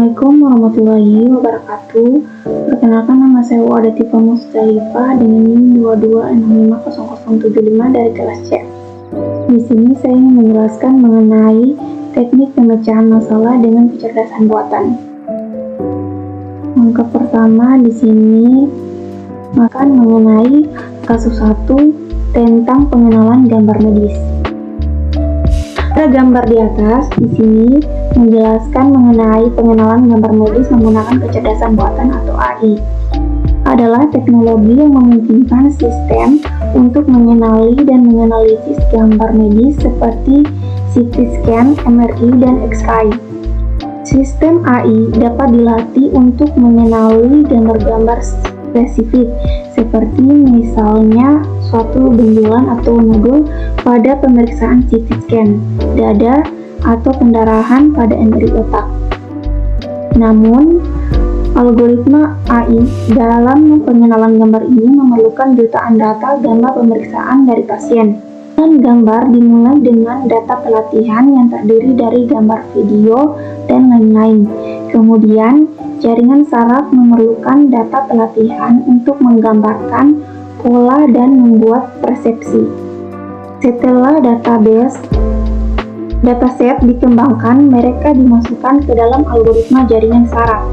Assalamualaikum warahmatullahi wabarakatuh. Perkenalkan, nama saya Wadatifah Mustalifah dengan NIM 2265075 dari kelas C. Di sini saya ingin menjelaskan mengenai teknik pemecahan masalah dengan kecerdasan buatan. Yang pertama di sini akan mengenai kasus 1 tentang pengenalan gambar medis. Pada gambar di atas di sini menjelaskan mengenai pengenalan gambar medis menggunakan kecerdasan buatan atau AI. Adalah teknologi yang memungkinkan sistem untuk mengenali dan menganalisis gambar medis seperti CT scan, MRI, dan X-ray. Sistem AI dapat dilatih untuk mengenali gambar-gambar spesifik seperti misalnya suatu benjolan atau nodul pada pemeriksaan CT scan, dada, atau pendarahan pada MRI otak. Namun, algoritma AI dalam pengenalan gambar ini memerlukan jutaan data gambar pemeriksaan dari pasien. Gambar dimulai dengan data pelatihan yang terdiri dari gambar video dan lain-lain. Kemudian, jaringan saraf memerlukan data pelatihan untuk menggambarkan pola dan membuat persepsi. Setelah dataset dikembangkan, mereka dimasukkan ke dalam algoritma jaringan saraf.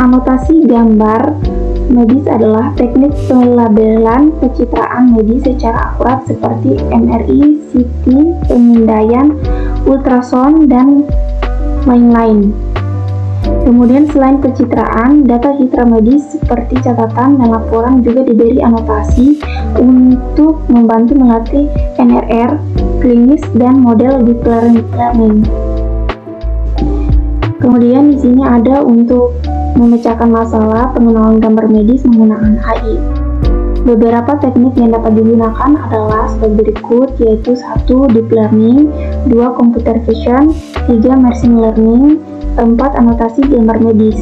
Anotasi gambar medis adalah teknik pelabelan pencitraan medis secara akurat seperti MRI, CT, pemindaian, ultrasound, dan lain-lain. Kemudian selain pencitraan, data citra medis seperti catatan dan laporan juga diberi anotasi untuk membantu melatih NRR, klinis, dan model deep learning. Kemudian di sini ada untuk memecahkan masalah pengenalan gambar medis menggunakan AI. Beberapa teknik yang dapat digunakan adalah sebagai berikut, yaitu 1. Deep learning, 2. Computer vision, 3. machine learning, 4. Anotasi gambar medis.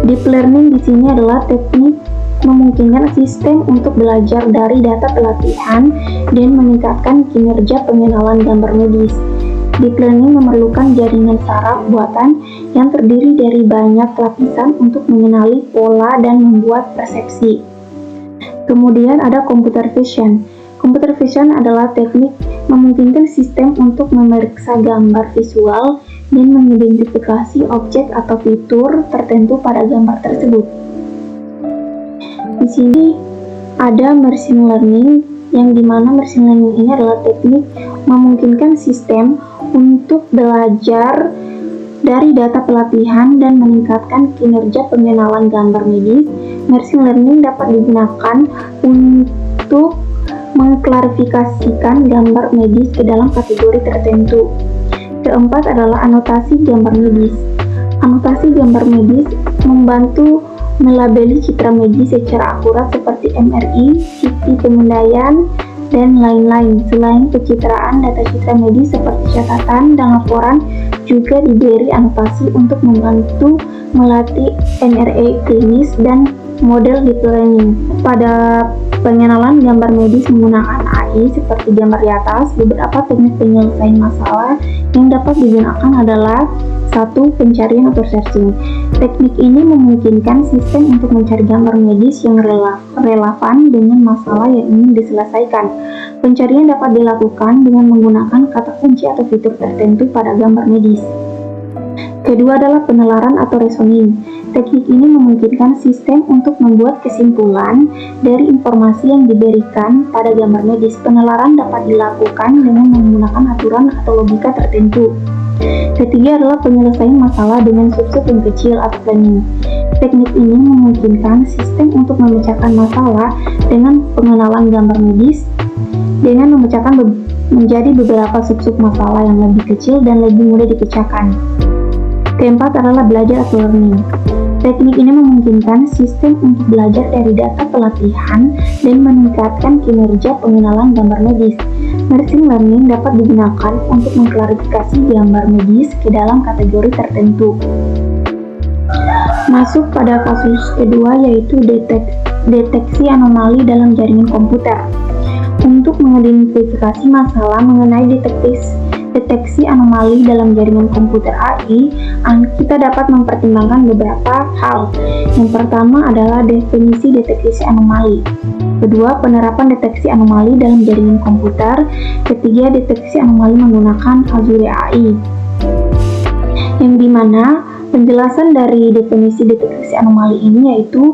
Deep learning di sini adalah teknik memungkinkan sistem untuk belajar dari data pelatihan dan meningkatkan kinerja pengenalan gambar medis. Deep learning memerlukan jaringan saraf buatan yang terdiri dari banyak lapisan untuk mengenali pola dan membuat persepsi. Kemudian ada computer vision. Computer vision adalah teknik memungkinkan sistem untuk memeriksa gambar visual dan mengidentifikasi objek atau fitur tertentu pada gambar tersebut. Di sini ada machine learning, yang dimana machine learning ini adalah teknik memungkinkan sistem untuk belajar dari data pelatihan dan meningkatkan kinerja pengenalan gambar medis. Machine learning dapat digunakan untuk mengklarifikasikan gambar medis ke dalam kategori tertentu. Keempat adalah anotasi gambar medis. Anotasi gambar medis membantu melabeli citra medis secara akurat seperti MRI, CT pemindaian, dan lain-lain. Selain pencitraan, data citra medis seperti catatan dan laporan juga diberi anotasi untuk membantu melatih NRA klinis dan model deep learning. Pada pengenalan gambar medis menggunakan AI seperti gambar di atas, beberapa teknik penyelesaian masalah yang dapat digunakan adalah 1. Pencarian atau searching. Teknik ini memungkinkan sistem untuk mencari gambar medis yang relevan dengan masalah yang ingin diselesaikan. Pencarian dapat dilakukan dengan menggunakan kata kunci atau fitur tertentu pada gambar medis. Kedua adalah penalaran atau reasoning. Teknik ini memungkinkan sistem untuk membuat kesimpulan dari informasi yang diberikan pada gambar medis. Penalaran dapat dilakukan dengan menggunakan aturan atau logika tertentu. Ketiga adalah penyelesaian masalah dengan sub-sub yang kecil atau planning. Teknik ini memungkinkan sistem untuk memecahkan masalah dengan pengenalan gambar medis dengan memecahkan menjadi beberapa sub-sub masalah yang lebih kecil dan lebih mudah dipecahkan. Keempat adalah belajar atau learning. Teknik ini memungkinkan sistem untuk belajar dari data pelatihan dan meningkatkan kinerja pengenalan gambar medis. Machine learning dapat digunakan untuk mengklarifikasi gambar medis ke dalam kategori tertentu. Masuk pada kasus kedua, yaitu deteksi anomali dalam jaringan komputer. Untuk mengidentifikasi masalah mengenai deteksi anomali dalam jaringan komputer AI, kita dapat mempertimbangkan beberapa hal. Yang pertama adalah definisi deteksi anomali. Kedua, penerapan deteksi anomali dalam jaringan komputer. Ketiga, deteksi anomali menggunakan Azure AI. Yang dimana penjelasan dari definisi deteksi anomali ini yaitu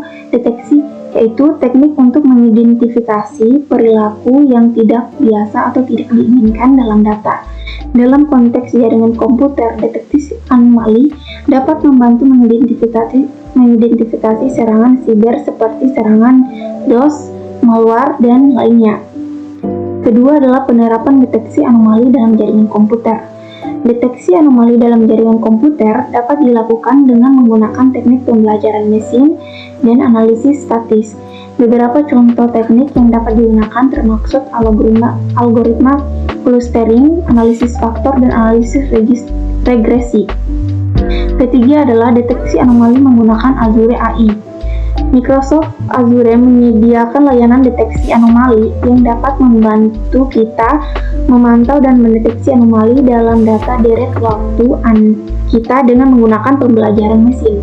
teknik untuk mengidentifikasi perilaku yang tidak biasa atau tidak diinginkan dalam data. Dalam konteks jaringan komputer, deteksi anomali dapat membantu mengidentifikasi serangan siber seperti serangan DOS, malware, dan lainnya. Kedua adalah penerapan deteksi anomali dalam jaringan komputer. Deteksi anomali dalam jaringan komputer dapat dilakukan dengan menggunakan teknik pembelajaran mesin dan analisis statis. Beberapa contoh teknik yang dapat digunakan termasuk algoritma clustering, analisis faktor, dan analisis regresi. Ketiga adalah deteksi anomali menggunakan Azure AI. Microsoft Azure menyediakan layanan deteksi anomali yang dapat membantu kita memantau dan mendeteksi anomali dalam data deret waktu kita dengan menggunakan pembelajaran mesin.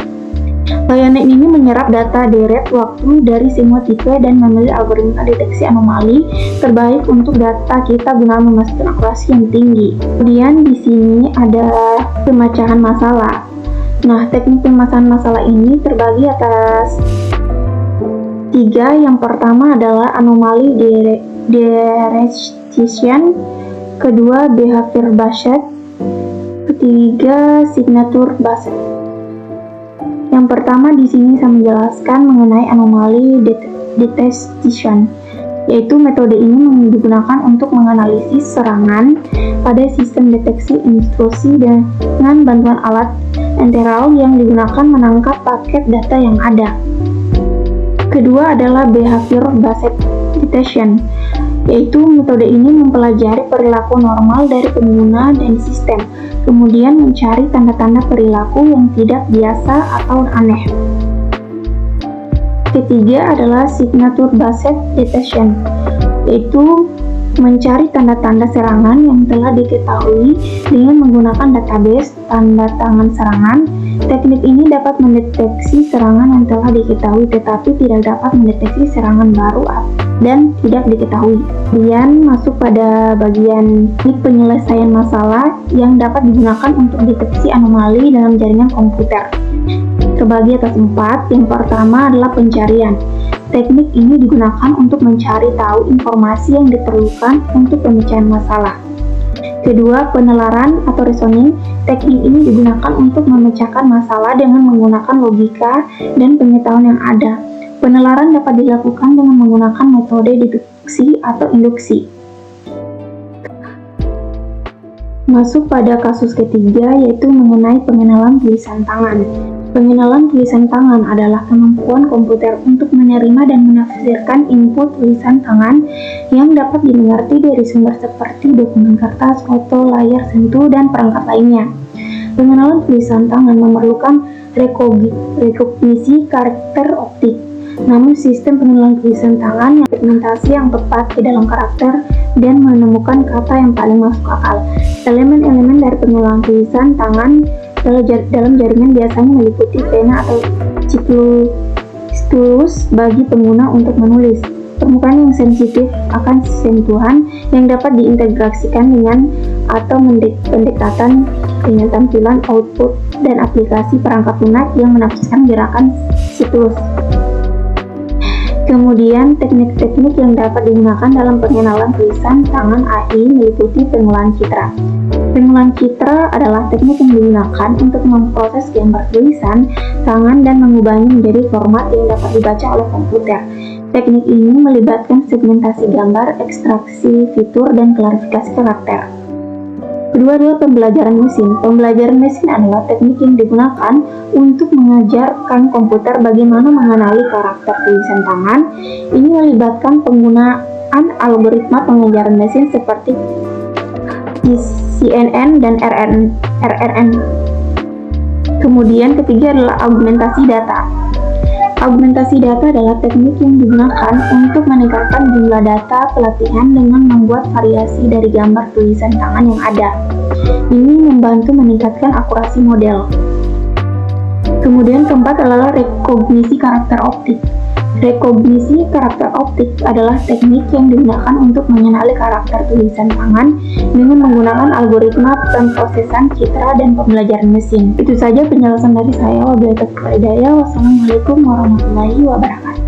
Layanan ini menyerap data deret waktu dari semua tipe dan memilih algoritma deteksi anomali terbaik untuk data kita guna memastikan akurasi yang tinggi. Kemudian di sini ada pemecahan masalah. Nah, teknik pemecahan masalah ini terbagi atas 3. Yang pertama adalah anomali derection, kedua behavior based, ketiga signature based. Yang pertama di sini saya menjelaskan mengenai anomali detection, yaitu metode ini digunakan untuk menganalisis serangan pada sistem deteksi intrusi dengan bantuan alat enteral yang digunakan menangkap paket data yang ada. Kedua adalah behavior based detection, yaitu metode ini mempelajari perilaku normal dari pengguna dan sistem, kemudian mencari tanda-tanda perilaku yang tidak biasa atau aneh. Ketiga adalah signature based detection, yaitu mencari tanda-tanda serangan yang telah diketahui dengan menggunakan database tanda tangan serangan. Teknik ini dapat mendeteksi serangan yang telah diketahui tetapi tidak dapat mendeteksi serangan baru dan tidak diketahui. Kemudian masuk pada bagian penyelesaian masalah yang dapat digunakan untuk deteksi anomali dalam jaringan komputer. Terbagi atas 4. Yang pertama adalah pencarian. Teknik ini digunakan untuk mencari tahu informasi yang diperlukan untuk pemecahan masalah. Kedua, penelaran atau reasoning. Teknik ini digunakan untuk memecahkan masalah dengan menggunakan logika dan pengetahuan yang ada. Penelaran dapat dilakukan dengan menggunakan metode deduksi atau induksi. Masuk pada kasus ketiga, yaitu mengenai pengenalan tulisan tangan. Pengenalan tulisan tangan adalah kemampuan komputer untuk menerima dan menafsirkan input tulisan tangan yang dapat dimengerti dari sumber seperti dokumen kertas, foto, layar sentuh, dan perangkat lainnya. Pengenalan tulisan tangan memerlukan rekognisi karakter optik. Namun sistem pengenalan tulisan tangan yang segmentasi yang tepat ke dalam karakter dan menemukan kata yang paling masuk akal. Elemen-elemen dari pengenalan tulisan tangan dalam jaringan biasanya meliputi pena atau stylus bagi pengguna untuk menulis, permukaan yang sensitif akan sentuhan yang dapat diintegrasikan dengan atau pendekatan dengan tampilan output dan aplikasi perangkat lunak yang menafsirkan gerakan stylus. Kemudian teknik-teknik yang dapat digunakan dalam pengenalan tulisan tangan AI meliputi pengolahan citra. Pengolahan citra adalah teknik yang digunakan untuk memproses gambar tulisan tangan dan mengubahnya menjadi format yang dapat dibaca oleh komputer. Teknik ini melibatkan segmentasi gambar, ekstraksi fitur, dan klarifikasi karakter. Kedua adalah pembelajaran mesin. Pembelajaran mesin adalah teknik yang digunakan untuk mengajarkan komputer bagaimana mengenali karakter tulisan tangan. Ini melibatkan penggunaan algoritma pengajaran mesin seperti CNN dan RNN. Kemudian ketiga adalah augmentasi data. Augmentasi data adalah teknik yang digunakan untuk meningkatkan jumlah data pelatihan dengan membuat variasi dari gambar tulisan tangan yang ada. Ini membantu meningkatkan akurasi model. Kemudian keempat adalah rekognisi karakter optik. Rekognisi karakter optik adalah teknik yang digunakan untuk mengenali karakter tulisan tangan dengan menggunakan algoritma pemrosesan citra dan pembelajaran mesin. Itu saja penjelasan dari saya. Wabillahi taufiq wal hidayah. Wassalamualaikum warahmatullahi wabarakatuh.